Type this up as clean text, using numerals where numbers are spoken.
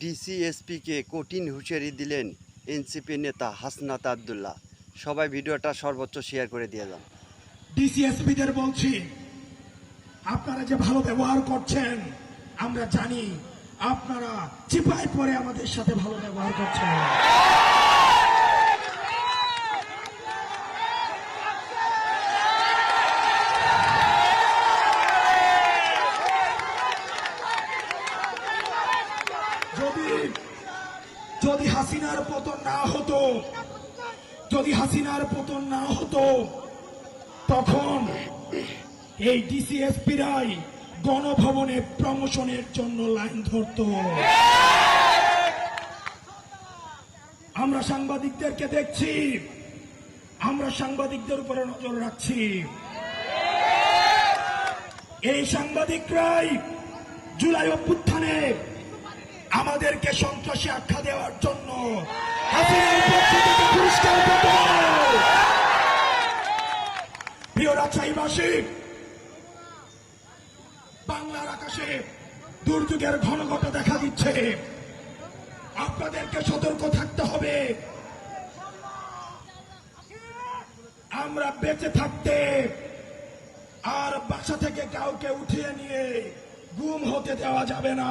ডিসিএসপিকে কঠিন হুঁশিয়ারি দিলেন এনসিপি নেতা হাসনাত আবদুল্লাহ। সবাই ভিডিওটা সর্বোচ্চ শেয়ার করে দিয়ে যান। ডিসিএসপিদের বলছি, আপনারা যে ভালো ব্যবহার করছেন আমরা জানি, আপনারা চিপায় পরে আমাদের সাথে ভালো ব্যবহার করছেন। যদি হাসিনার পতন না হতো, তখন এই ডিসিএসপিরাই গণভবনে প্রমোশনের জন্য লাইন ধরত। আমরা সাংবাদিকদেরকে দেখছি, আমরা সাংবাদিকদের উপরে নজর রাখছি। এই সাংবাদিকরাই জুলাই অভ্যুত্থানে আমাদেরকে সন্ত্রাসী আখ্যা দেওয়ার জন্য হাসিনার পক্ষ থেকে পুরস্কার পেত। প্রিয় রাজশাহীবাসী, বাংলার আকাশে দুর্যোগের ঘনঘটা দেখা দিচ্ছে, আপনাদেরকে সতর্ক থাকতে হবে। আমরা বেঁচে থাকতে আর বাসা থেকে কাউকে উঠিয়ে নিয়ে গুম হতে দেওয়া যাবে না।